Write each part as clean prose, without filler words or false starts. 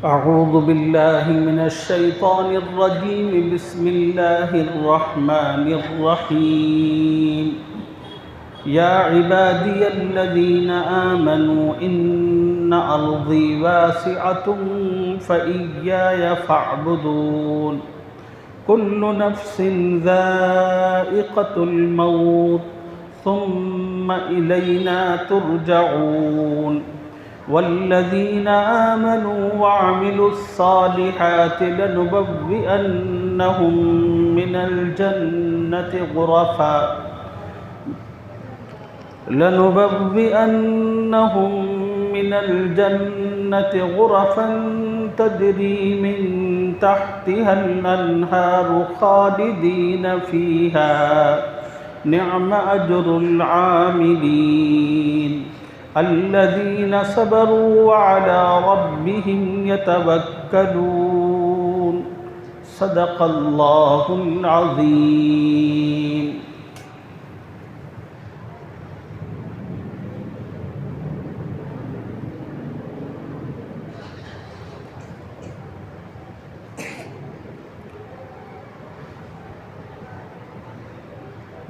أعوذ بالله من الشيطان الرجيم. بسم الله الرحمن الرحيم. يا عبادي الذين آمنوا إن أرضي واسعة فإياي فاعبدون. كل نفس ذائقة الموت ثم إلينا ترجعون. والذين آمنوا وعملوا الصالحات لنبوئنهم من الجنة غرفا تجري من تحتها الأنهار خالدين فيها. نعم أجر العاملين الذين صبروا وعلى ربهم يتوكلون. صدق الله العظيم.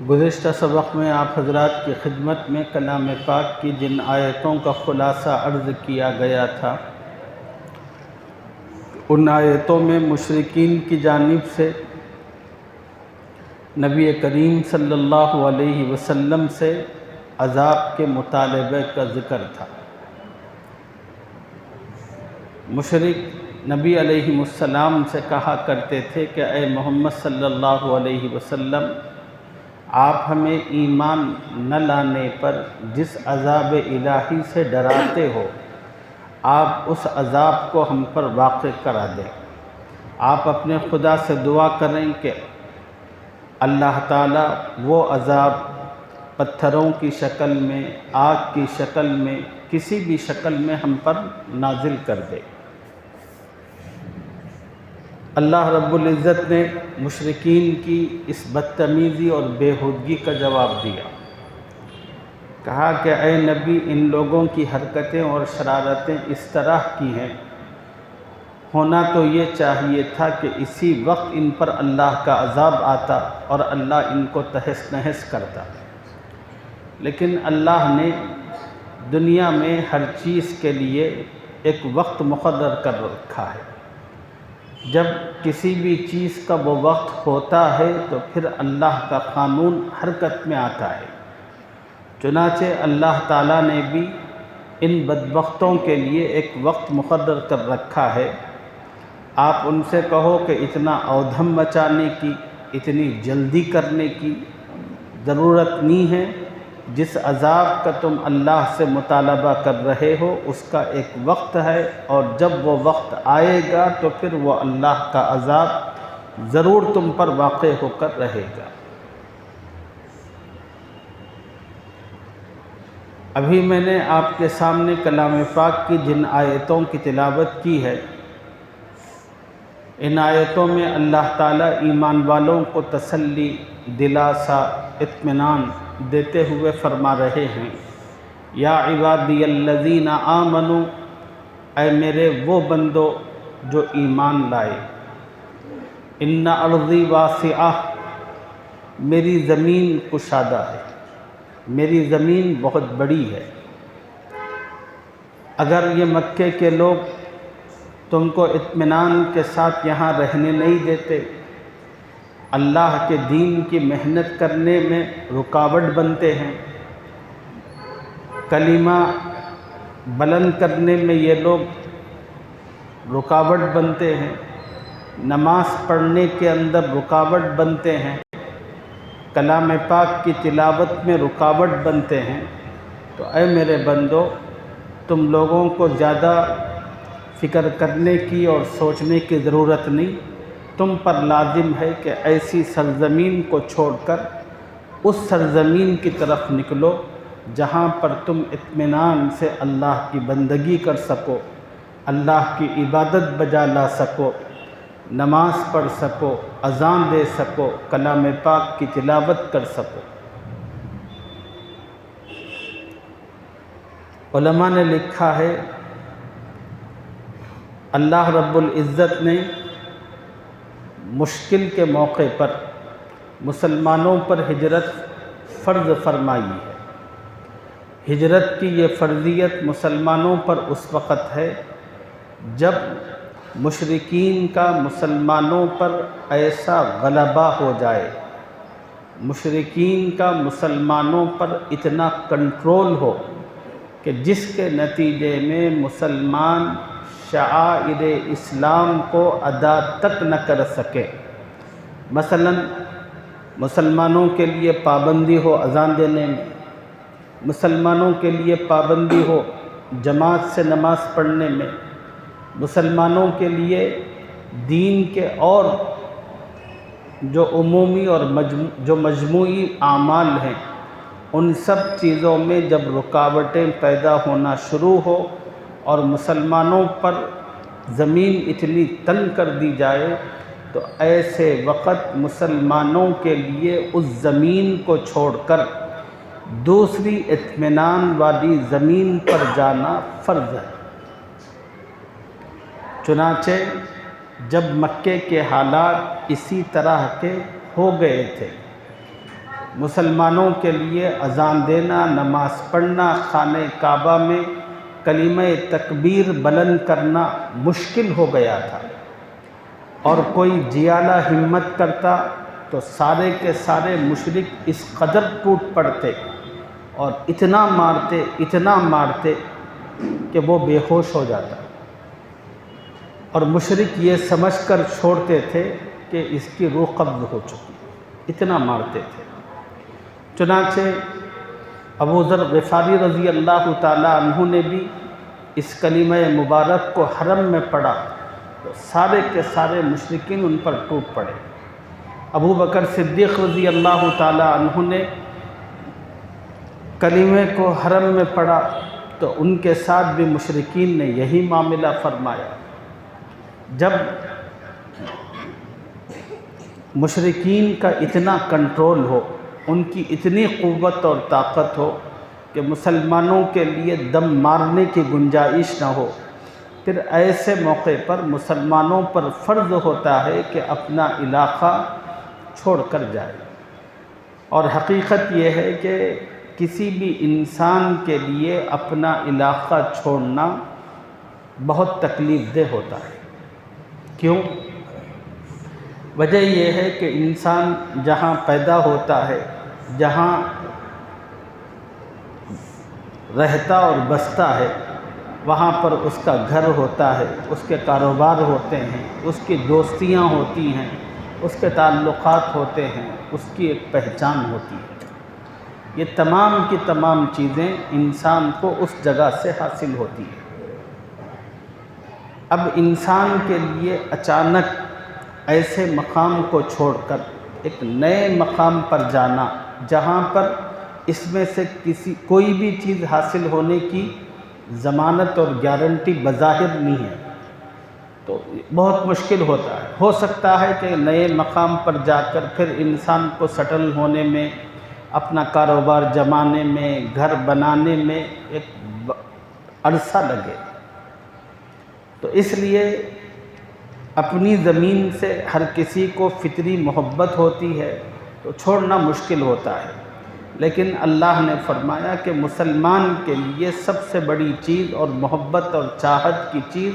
گزشتہ سبق میں آپ حضرات کی خدمت میں کلام پاک کی جن آیتوں کا خلاصہ عرض کیا گیا تھا، ان آیتوں میں مشرکین کی جانب سے نبی کریم صلی اللہ علیہ وسلم سے عذاب کے مطالبے کا ذکر تھا۔ مشرک نبی علیہ السلام سے کہا کرتے تھے کہ اے محمد صلی اللہ علیہ وسلم، آپ ہمیں ایمان نہ لانے پر جس عذاب الہی سے ڈراتے ہو، آپ اس عذاب کو ہم پر واقع کرا دیں۔ آپ اپنے خدا سے دعا کریں کہ اللہ تعالیٰ وہ عذاب پتھروں کی شکل میں، آگ کی شکل میں، کسی بھی شکل میں ہم پر نازل کر دے۔ اللہ رب العزت نے مشرکین کی اس بدتمیزی اور بےہودگی کا جواب دیا۔ کہا کہ اے نبی، ان لوگوں کی حرکتیں اور شرارتیں اس طرح کی ہیں، ہونا تو یہ چاہیے تھا کہ اسی وقت ان پر اللہ کا عذاب آتا اور اللہ ان کو تہس نہس کرتا، لیکن اللہ نے دنیا میں ہر چیز کے لیے ایک وقت مقرر کر رکھا ہے۔ جب کسی بھی چیز کا وہ وقت ہوتا ہے تو پھر اللہ کا قانون حرکت میں آتا ہے۔ چنانچہ اللہ تعالیٰ نے بھی ان بدبختوں کے لیے ایک وقت مقرر کر رکھا ہے۔ آپ ان سے کہو کہ اتنا اودھم مچانے کی، اتنی جلدی کرنے کی ضرورت نہیں ہے۔ جس عذاب کا تم اللہ سے مطالبہ کر رہے ہو اس کا ایک وقت ہے، اور جب وہ وقت آئے گا تو پھر وہ اللہ کا عذاب ضرور تم پر واقع ہو کر رہے گا۔ ابھی میں نے آپ کے سامنے کلام پاک کی جن آیتوں کی تلاوت کی ہے، ان آیتوں میں اللہ تعالیٰ ایمان والوں کو تسلی، دلاسا، اطمینان دیتے ہوئے فرما رہے ہیں، یا عبادی الذین آمنو، اے میرے وہ بندو جو ایمان لائے، ان ارضی واسعہ، میری زمین کشادہ ہے، میری زمین بہت بڑی ہے۔ اگر یہ مکے کے لوگ تم کو اطمینان کے ساتھ یہاں رہنے نہیں دیتے، اللہ کے دین کی محنت کرنے میں رکاوٹ بنتے ہیں، کلمہ بلند کرنے میں یہ لوگ رکاوٹ بنتے ہیں، نماز پڑھنے کے اندر رکاوٹ بنتے ہیں، کلام پاک کی تلاوت میں رکاوٹ بنتے ہیں، تو اے میرے بندو، تم لوگوں کو زیادہ فکر کرنے کی اور سوچنے کی ضرورت نہیں۔ تم پر لازم ہے کہ ایسی سرزمین کو چھوڑ کر اس سرزمین کی طرف نکلو جہاں پر تم اطمینان سے اللہ کی بندگی کر سکو، اللہ کی عبادت بجا لا سکو، نماز پڑھ سکو، اذان دے سکو، کلام پاک کی تلاوت کر سکو۔ علماء نے لکھا ہے اللہ رب العزت نے مشکل کے موقع پر مسلمانوں پر ہجرت فرض فرمائی ہے۔ ہجرت کی یہ فرضیت مسلمانوں پر اس وقت ہے جب مشرکین کا مسلمانوں پر ایسا غلبہ ہو جائے، مشرکین کا مسلمانوں پر اتنا کنٹرول ہو کہ جس کے نتیجے میں مسلمان شعائر اسلام کو ادا تک نہ کر سکے۔ مثلا مسلمانوں کے لیے پابندی ہو اذان دینے میں، مسلمانوں کے لیے پابندی ہو جماعت سے نماز پڑھنے میں، مسلمانوں کے لیے دین کے اور جو عمومی اور جو مجموعی اعمال ہیں ان سب چیزوں میں جب رکاوٹیں پیدا ہونا شروع ہو اور مسلمانوں پر زمین اتنی تنگ کر دی جائے تو ایسے وقت مسلمانوں کے لیے اس زمین کو چھوڑ کر دوسری اطمینان والی زمین پر جانا فرض ہے۔ چنانچہ جب مکے کے حالات اسی طرح کے ہو گئے تھے، مسلمانوں کے لیے اذان دینا، نماز پڑھنا، خانہ کعبہ میں کلمہ تکبیر بلند کرنا مشکل ہو گیا تھا، اور کوئی جیالہ ہمت کرتا تو سارے کے سارے مشرک اس قدر ٹوٹ پڑتے اور اتنا مارتے کہ وہ بے ہوش ہو جاتا، اور مشرک یہ سمجھ کر چھوڑتے تھے کہ اس کی روح قبض ہو چکی، اتنا مارتے تھے۔ چنانچہ ابو ذر غفاری رضی اللہ تعالی عنہ نے بھی اس کلمہ مبارک کو حرم میں پڑھا تو سارے کے سارے مشرکین ان پر ٹوٹ پڑے۔ ابو بکر صدیق رضی اللہ تعالی عنہ نے کلمے کو حرم میں پڑھا تو ان کے ساتھ بھی مشرکین نے یہی معاملہ فرمایا۔ جب مشرکین کا اتنا کنٹرول ہو، ان کی اتنی قوت اور طاقت ہو کہ مسلمانوں کے لیے دم مارنے کی گنجائش نہ ہو، پھر ایسے موقع پر مسلمانوں پر فرض ہوتا ہے کہ اپنا علاقہ چھوڑ کر جائے۔ اور حقیقت یہ ہے کہ کسی بھی انسان کے لیے اپنا علاقہ چھوڑنا بہت تکلیف دہ ہوتا ہے۔ کیوں؟ وجہ یہ ہے کہ انسان جہاں پیدا ہوتا ہے، جہاں رہتا اور بستا ہے، وہاں پر اس کا گھر ہوتا ہے، اس کے کاروبار ہوتے ہیں، اس کی دوستیاں ہوتی ہیں، اس کے تعلقات ہوتے ہیں، اس کی ایک پہچان ہوتی ہے۔ یہ تمام کی تمام چیزیں انسان کو اس جگہ سے حاصل ہوتی ہیں۔ اب انسان کے لیے اچانک ایسے مقام کو چھوڑ کر ایک نئے مقام پر جانا جہاں پر اس میں سے کوئی بھی چیز حاصل ہونے کی ضمانت اور گارنٹی بظاہر نہیں ہے، تو بہت مشکل ہوتا ہے۔ ہو سکتا ہے کہ نئے مقام پر جا کر پھر انسان کو سیٹل ہونے میں، اپنا کاروبار جمانے میں، گھر بنانے میں ایک عرصہ لگے، تو اس لیے اپنی زمین سے ہر کسی کو فطری محبت ہوتی ہے تو چھوڑنا مشکل ہوتا ہے، لیکن اللہ نے فرمایا کہ مسلمان کے لیے سب سے بڑی چیز اور محبت اور چاہت کی چیز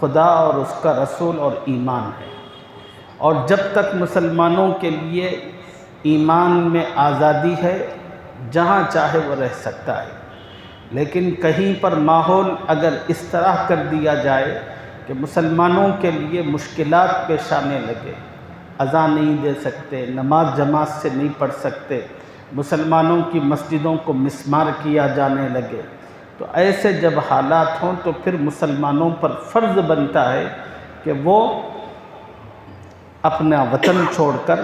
خدا اور اس کا رسول اور ایمان ہے، اور جب تک مسلمانوں کے لیے ایمان میں آزادی ہے جہاں چاہے وہ رہ سکتا ہے، لیکن کہیں پر ماحول اگر اس طرح کر دیا جائے کہ مسلمانوں کے لیے مشکلات پیش آنے لگے، اذان نہیں دے سکتے، نماز جماعت سے نہیں پڑھ سکتے، مسلمانوں کی مسجدوں کو مسمار کیا جانے لگے، تو ایسے جب حالات ہوں تو پھر مسلمانوں پر فرض بنتا ہے کہ وہ اپنا وطن چھوڑ کر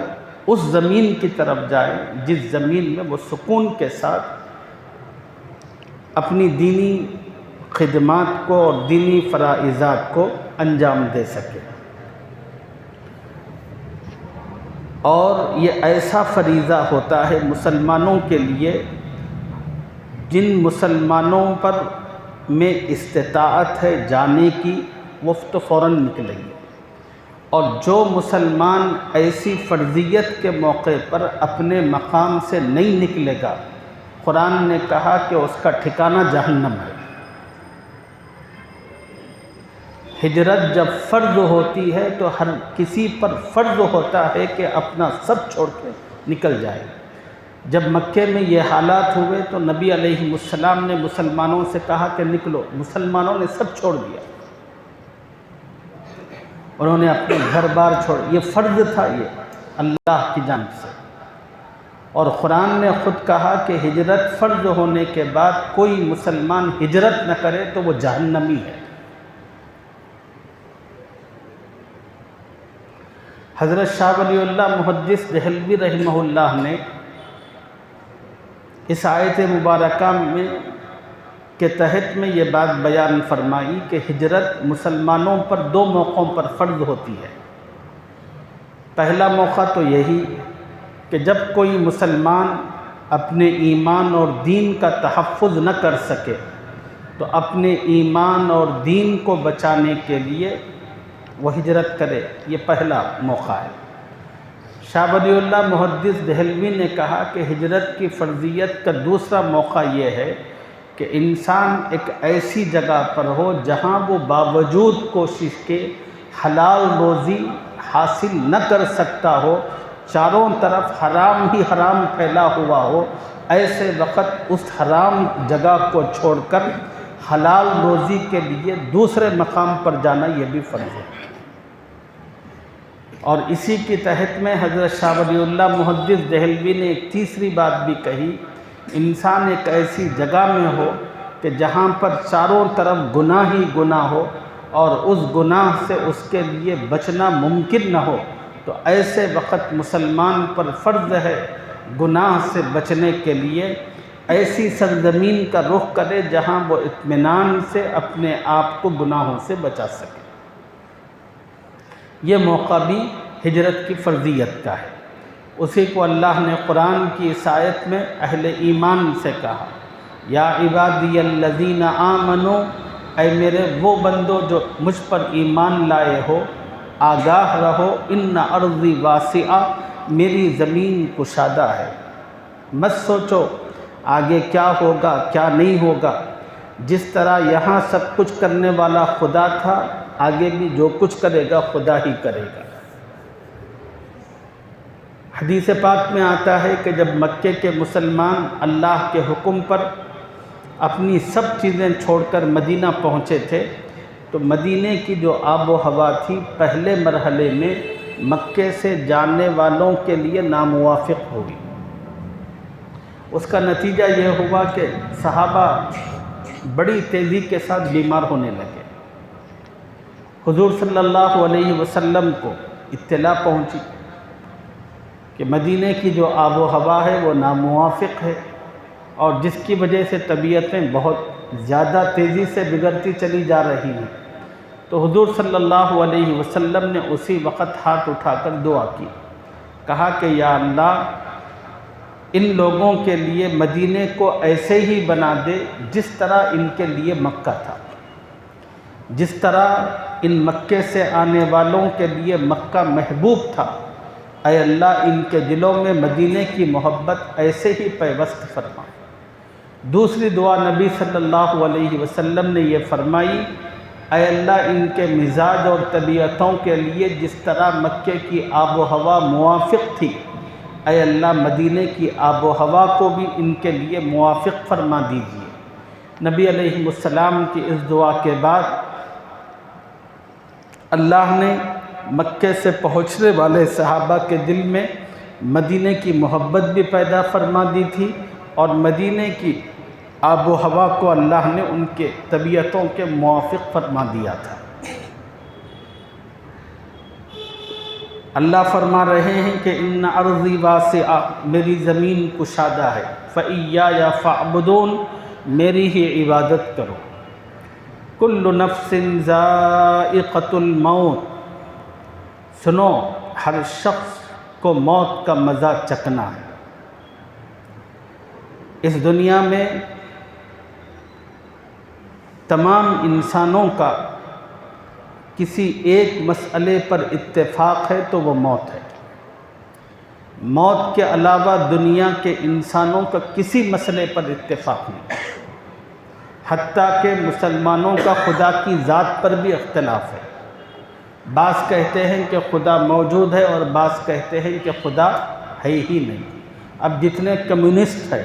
اس زمین کی طرف جائیں جس زمین میں وہ سکون کے ساتھ اپنی دینی خدمات کو اور دینی فرائضات کو انجام دے سکے۔ اور یہ ایسا فریضہ ہوتا ہے مسلمانوں کے لیے جن مسلمانوں پر میں استطاعت ہے جانے کی وہ تو فوراً نکلیں گے، اور جو مسلمان ایسی فرضیت کے موقع پر اپنے مقام سے نہیں نکلے گا، قرآن نے کہا کہ اس کا ٹھکانہ جہنم ہے۔ ہجرت جب فرض ہوتی ہے تو ہر کسی پر فرض ہوتا ہے کہ اپنا سب چھوڑ کے نکل جائے۔ جب مکے میں یہ حالات ہوئے تو نبی علیہ السلام نے مسلمانوں سے کہا کہ نکلو، مسلمانوں نے سب چھوڑ دیا، انہوں نے اپنے گھر بار چھوڑ، یہ فرض تھا یہ اللہ کی جانب سے۔ اور قرآن نے خود کہا کہ ہجرت فرض ہونے کے بعد کوئی مسلمان ہجرت نہ کرے تو وہ جہنمی ہے۔ حضرت شاہ ولی اللہ محدث دہلوی رحمہ اللہ نے اس آیت مبارکہ میں کے تحت میں یہ بات بیان فرمائی کہ ہجرت مسلمانوں پر دو موقعوں پر فرض ہوتی ہے۔ پہلا موقع تو یہی کہ جب کوئی مسلمان اپنے ایمان اور دین کا تحفظ نہ کر سکے تو اپنے ایمان اور دین کو بچانے کے لیے وہ ہجرت کرے، یہ پہلا موقع ہے۔ شاہ ولی اللہ محدث دہلوی نے کہا کہ ہجرت کی فرضیت کا دوسرا موقع یہ ہے کہ انسان ایک ایسی جگہ پر ہو جہاں وہ باوجود کوشش کے حلال روزی حاصل نہ کر سکتا ہو، چاروں طرف حرام ہی حرام پھیلا ہوا ہو، ایسے وقت اس حرام جگہ کو چھوڑ کر حلال روزی کے لیے دوسرے مقام پر جانا یہ بھی فرض ہے۔ اور اسی کے تحت میں حضرت شاہ ولی اللہ محدث دہلوی نے ایک تیسری بات بھی کہی، انسان ایک ایسی جگہ میں ہو کہ جہاں پر چاروں طرف گناہ ہی گناہ ہو اور اس گناہ سے اس کے لیے بچنا ممکن نہ ہو، تو ایسے وقت مسلمان پر فرض ہے گناہ سے بچنے کے لیے ایسی سرزمین کا رخ کرے جہاں وہ اطمینان سے اپنے آپ کو گناہوں سے بچا سکے۔ یہ موقع بھی ہجرت کی فرضیت کا ہے۔ اسی کو اللہ نے قرآن کی اس آیت میں اہل ایمان سے کہا، یا عبادی الذین آمنوا، اے میرے وہ بندو جو مجھ پر ایمان لائے ہو، آگاہ رہو، ان ارضی واسعہ، میری زمین کشادہ ہے۔ مت سوچو آگے کیا ہوگا کیا نہیں ہوگا، جس طرح یہاں سب کچھ کرنے والا خدا تھا، آگے بھی جو کچھ کرے گا خدا ہی کرے گا۔ حدیث پاک میں آتا ہے کہ جب مکے کے مسلمان اللہ کے حکم پر اپنی سب چیزیں چھوڑ کر مدینہ پہنچے تھے تو مدینے کی جو آب و ہوا تھی پہلے مرحلے میں مکے سے جانے والوں کے لیے ناموافق ہوئی۔ اس کا نتیجہ یہ ہوا کہ صحابہ بڑی تیزی کے ساتھ بیمار ہونے لگے۔ حضور صلی اللہ علیہ وسلم کو اطلاع پہنچی کہ مدینے کی جو آب و ہوا ہے وہ ناموافق ہے اور جس کی وجہ سے طبیعتیں بہت زیادہ تیزی سے بگڑتی چلی جا رہی ہیں۔ تو حضور صلی اللہ علیہ وسلم نے اسی وقت ہاتھ اٹھا کر دعا کی، کہا کہ یا اللہ ان لوگوں کے لیے مدینے کو ایسے ہی بنا دے جس طرح ان کے لیے مکہ تھا، جس طرح ان مکے سے آنے والوں کے لیے مکہ محبوب تھا، اے اللہ ان کے دلوں میں مدینے کی محبت ایسے ہی پیوست فرما۔ دوسری دعا نبی صلی اللہ علیہ وسلم نے یہ فرمائی، اے اللہ ان کے مزاج اور طبیعتوں کے لیے جس طرح مکے کی آب و ہوا موافق تھی، اے اللہ مدینے کی آب و ہوا کو بھی ان کے لیے موافق فرما دیجیے۔ نبی علیہ السلام کی اس دعا کے بعد اللہ نے مکے سے پہنچنے والے صحابہ کے دل میں مدینے کی محبت بھی پیدا فرما دی تھی اور مدینے کی آب و ہوا کو اللہ نے ان کے طبیعتوں کے موافق فرما دیا تھا۔ اللہ فرما رہے ہیں کہ ان ارضی واسعہ، میری زمین کشادہ ہے، فإیایا فاعبدون، میری ہی عبادت کرو۔ کل نفس ذائقۃ الموت، سنو ہر شخص کو موت کا مزہ چکھنا ہے۔ اس دنیا میں تمام انسانوں کا کسی ایک مسئلے پر اتفاق ہے تو وہ موت ہے۔ موت کے علاوہ دنیا کے انسانوں کا کسی مسئلے پر اتفاق نہیں، حتیٰ کہ مسلمانوں کا خدا کی ذات پر بھی اختلاف ہے۔ بعض کہتے ہیں کہ خدا موجود ہے اور بعض کہتے ہیں کہ خدا ہے ہی نہیں۔ اب جتنے کمیونسٹ ہیں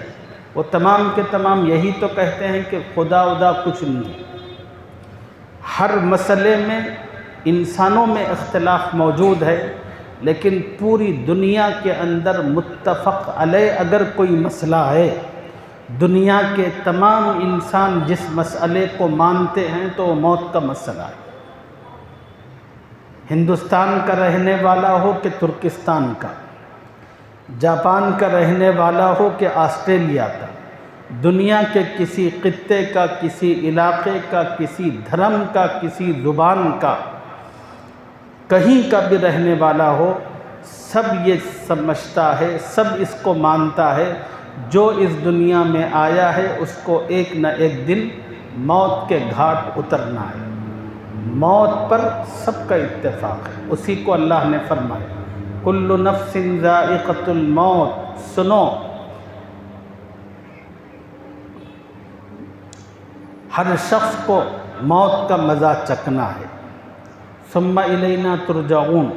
وہ تمام کے تمام یہی تو کہتے ہیں کہ خدا کچھ نہیں ہے۔ ہر مسئلے میں انسانوں میں اختلاف موجود ہے، لیکن پوری دنیا کے اندر متفق علیہ اگر کوئی مسئلہ ہے، دنیا کے تمام انسان جس مسئلے کو مانتے ہیں تو وہ موت کا مسئلہ ہے۔ ہندوستان کا رہنے والا ہو کہ ترکستان کا، جاپان کا رہنے والا ہو کہ آسٹریلیا کا، دنیا کے کسی خطے کا، کسی علاقے کا، کسی دھرم کا، کسی زبان کا، کہیں کا بھی رہنے والا ہو، سب یہ سمجھتا ہے، سب اس کو مانتا ہے، جو اس دنیا میں آیا ہے اس کو ایک نہ ایک دن موت کے گھاٹ اترنا ہے۔ موت پر سب کا اتفاق ہے، اسی کو اللہ نے فرمایا کل نفس ذائقۃ الموت۔ سنو، ہر شخص کو موت کا مزہ چکھنا ہے۔ ثم الینا ترجعون،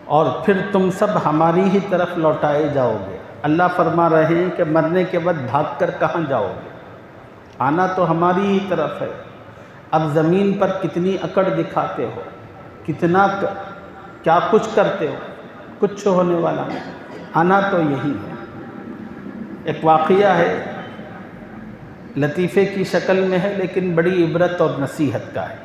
اور پھر تم سب ہماری ہی طرف لوٹائے جاؤ گے۔ اللہ فرما رہے ہیں کہ مرنے کے بعد بھاگ کر کہاں جاؤ گے؟ آنا تو ہماری ہی طرف ہے۔ اب زمین پر کتنی اکڑ دکھاتے ہو، کتنا کیا کچھ کرتے ہو، کچھ ہونے والا نہیں، آنا تو یہی ہے۔ ایک واقعہ ہے، لطیفے کی شکل میں ہے لیکن بڑی عبرت اور نصیحت کا ہے۔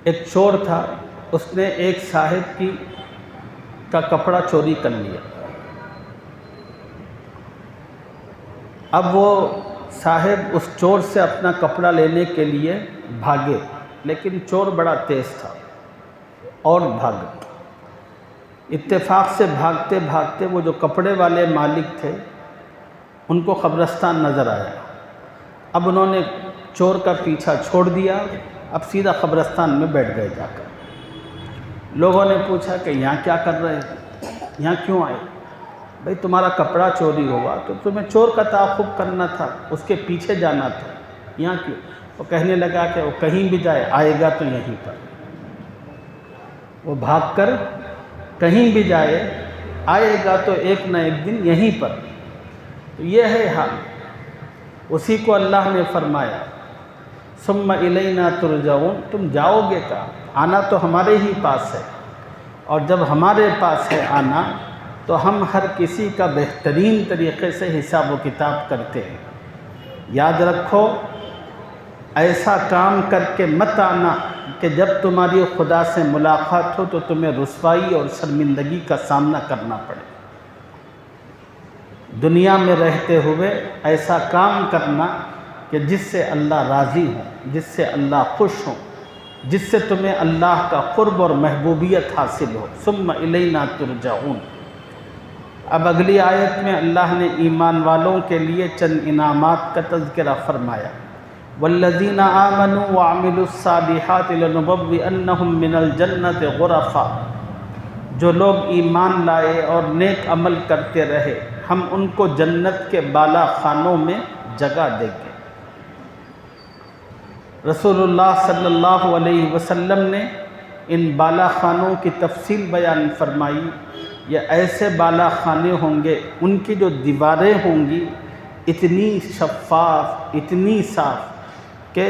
ایک چور تھا، اس نے ایک صاحب کا کپڑا چوری کر لیا۔ اب وہ صاحب اس چور سے اپنا کپڑا لینے کے لیے بھاگے، لیکن چور بڑا تیز تھا اور بھاگا۔ اتفاق سے بھاگتے بھاگتے وہ جو کپڑے والے مالک تھے ان کو قبرستان نظر آیا۔ اب انہوں نے چور کا پیچھا چھوڑ دیا، اب سیدھا قبرستان میں بیٹھ گئے جا کر۔ لوگوں نے پوچھا کہ یہاں کیا کر رہے ہیں، یہاں کیوں آئے؟ بھئی تمہارا کپڑا چوری ہوا تو تمہیں چور کا تعاقب کرنا تھا، اس کے پیچھے جانا تھا، یہاں کیوں؟ وہ کہنے لگا کہ وہ کہیں بھی جائے آئے گا تو یہیں پر۔ وہ بھاگ کر کہیں بھی جائے آئے گا تو ایک نہ ایک دن یہیں پر۔ تو یہ ہے حال۔ اسی کو اللہ نے فرمایا ثم الینا ترجعون، تم جاؤ گے کہاں؟ آنا تو ہمارے ہی پاس ہے، اور جب ہمارے پاس ہے آنا تو ہم ہر کسی کا بہترین طریقے سے حساب و کتاب کرتے ہیں۔ یاد رکھو، ایسا کام کر کے مت آنا کہ جب تمہاری خدا سے ملاقات ہو تو تمہیں رسوائی اور شرمندگی کا سامنا کرنا پڑے۔ دنیا میں رہتے ہوئے ایسا کام کرنا کہ جس سے اللہ راضی ہو، جس سے اللہ خوش ہو، جس سے تمہیں اللہ کا قرب اور محبوبیت حاصل ہو۔ ثم الینا ترجعون۔ اب اگلی آیت میں اللہ نے ایمان والوں کے لیے چند انعامات کا تذکرہ فرمایا۔ والذین آمنوا وعملوا الصالحات لنبوئنہم من الجنۃ غرفا، جو لوگ ایمان لائے اور نیک عمل کرتے رہے ہم ان کو جنت کے بالا خانوں میں جگہ دیں گے۔ رسول اللہ صلی اللہ علیہ وسلم نے ان بالا خانوں کی تفصیل بیان فرمائی۔ یہ ایسے بالا خانے ہوں گے، ان کی جو دیواریں ہوں گی اتنی شفاف، اتنی صاف کہ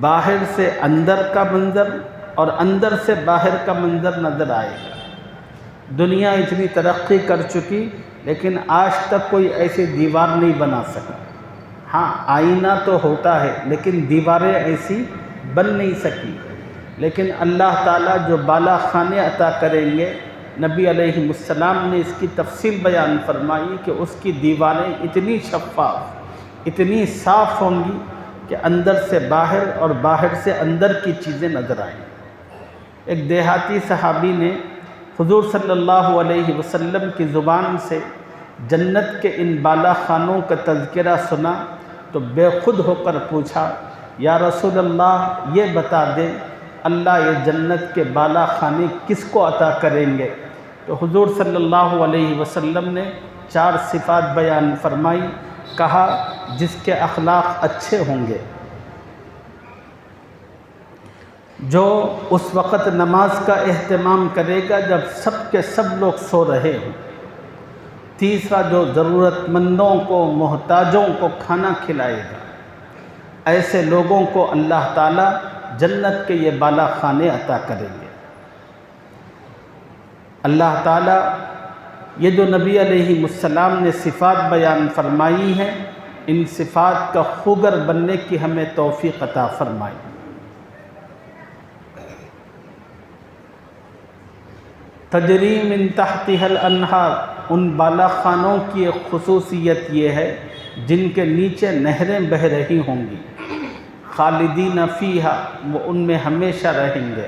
باہر سے اندر کا منظر اور اندر سے باہر کا منظر نظر آئے گا۔ دنیا اتنی ترقی کر چکی لیکن آج تک کوئی ایسی دیوار نہیں بنا سکا۔ ہاں، آئینہ تو ہوتا ہے لیکن دیواریں ایسی بن نہیں سکی۔ لیکن اللہ تعالیٰ جو بالا خانے عطا کریں گے، نبی علیہ السلام نے اس کی تفصیل بیان فرمائی کہ اس کی دیواریں اتنی شفاف، اتنی صاف ہوں گی کہ اندر سے باہر اور باہر سے اندر کی چیزیں نظر آئیں۔ ایک دیہاتی صحابی نے حضور صلی اللہ علیہ وسلم کی زبان سے جنت کے ان بالا خانوں کا تذکرہ سنا تو بے خود ہو کر پوچھا یا رسول اللہ یہ بتا دیں اللہ یہ جنت کے بالا خانے کس کو عطا کریں گے؟ تو حضور صلی اللہ علیہ وسلم نے 4 صفات بیان فرمائی، کہا جس کے اخلاق اچھے ہوں گے، جو اس وقت نماز کا اہتمام کرے گا جب سب کے سب لوگ سو رہے ہوں، تیسرا جو ضرورت مندوں کو محتاجوں کو کھانا کھلائے گا، ایسے لوگوں کو اللہ تعالیٰ جنت کے یہ بالا خانے عطا کریں گے۔ اللہ تعالیٰ یہ جو نبی علیہ السلام نے صفات بیان فرمائی ہیں، ان صفات کا خوگر بننے کی ہمیں توفیق عطا فرمائی۔ تجری من تحتها الانہار، ان بالا خانوں کی ایک خصوصیت یہ ہے جن کے نیچے نہریں بہہ رہی ہوں گی، خالدین فیہا، وہ ان میں ہمیشہ رہیں گے،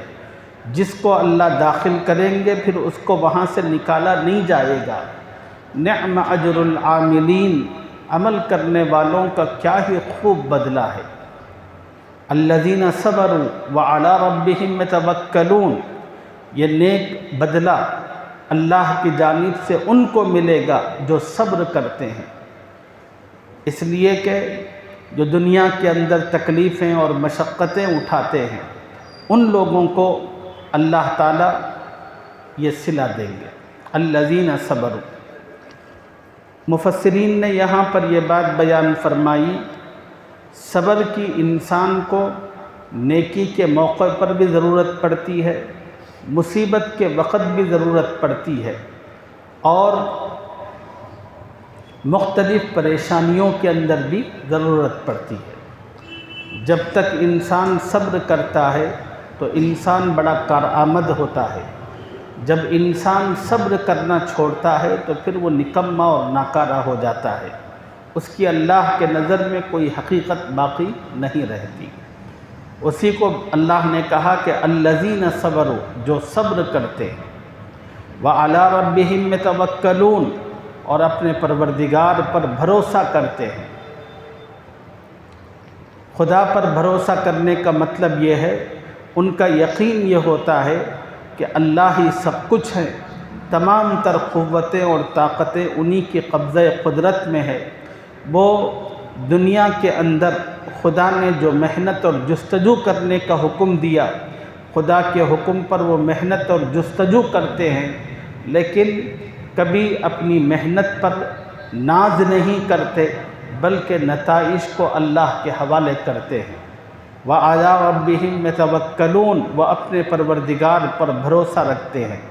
جس کو اللہ داخل کریں گے پھر اس کو وہاں سے نکالا نہیں جائے گا۔ نعم اجر العاملین، عمل کرنے والوں کا کیا ہی خوب بدلہ ہے۔ الذین صبروا وعلی ربہم یتوکلون، یہ نیک بدلہ اللہ کی جانب سے ان کو ملے گا جو صبر کرتے ہیں، اس لیے کہ جو دنیا کے اندر تکلیفیں اور مشقتیں اٹھاتے ہیں ان لوگوں کو اللہ تعالیٰ یہ صلہ دیں گے۔ الذین صبروا، مفسرین نے یہاں پر یہ بات بیان فرمائی، صبر کی انسان کو نیکی کے موقع پر بھی ضرورت پڑتی ہے، مصیبت کے وقت بھی ضرورت پڑتی ہے، اور مختلف پریشانیوں کے اندر بھی ضرورت پڑتی ہے۔ جب تک انسان صبر کرتا ہے تو انسان بڑا کارآمد ہوتا ہے، جب انسان صبر کرنا چھوڑتا ہے تو پھر وہ نکما اور ناکارہ ہو جاتا ہے، اس کی اللہ کے نظر میں کوئی حقیقت باقی نہیں رہتی۔ اسی کو اللہ نے کہا کہ الذین صبروا، جو صبر کرتے ہیں، وعلی ربہم یتوکلون، اور اپنے پروردگار پر بھروسہ کرتے ہیں۔ خدا پر بھروسہ کرنے کا مطلب یہ ہے ان کا یقین یہ ہوتا ہے کہ اللہ ہی سب کچھ ہے، تمام تر قوتیں اور طاقتیں انہی کی قبضہ قدرت میں ہے۔ وہ دنیا کے اندر خدا نے جو محنت اور جستجو کرنے کا حکم دیا، خدا کے حکم پر وہ محنت اور جستجو کرتے ہیں، لیکن کبھی اپنی محنت پر ناز نہیں کرتے بلکہ نتائج کو اللہ کے حوالے کرتے ہیں۔ وعلی ربہم یتوکلون، وہ اپنے پروردگار پر بھروسہ رکھتے ہیں،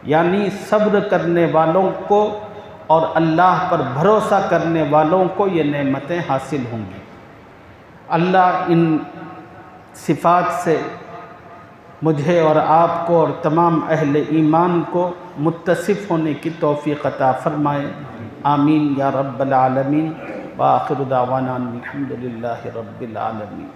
یعنی صبر کرنے والوں کو اور اللہ پر بھروسہ کرنے والوں کو یہ نعمتیں حاصل ہوں گی۔ اللہ ان صفات سے مجھے اور آپ کو اور تمام اہل ایمان کو متصف ہونے کی توفیق عطا فرمائے، آمین یا رب العالمین۔ وآخر دعوانا الحمد للہ رب العالمین۔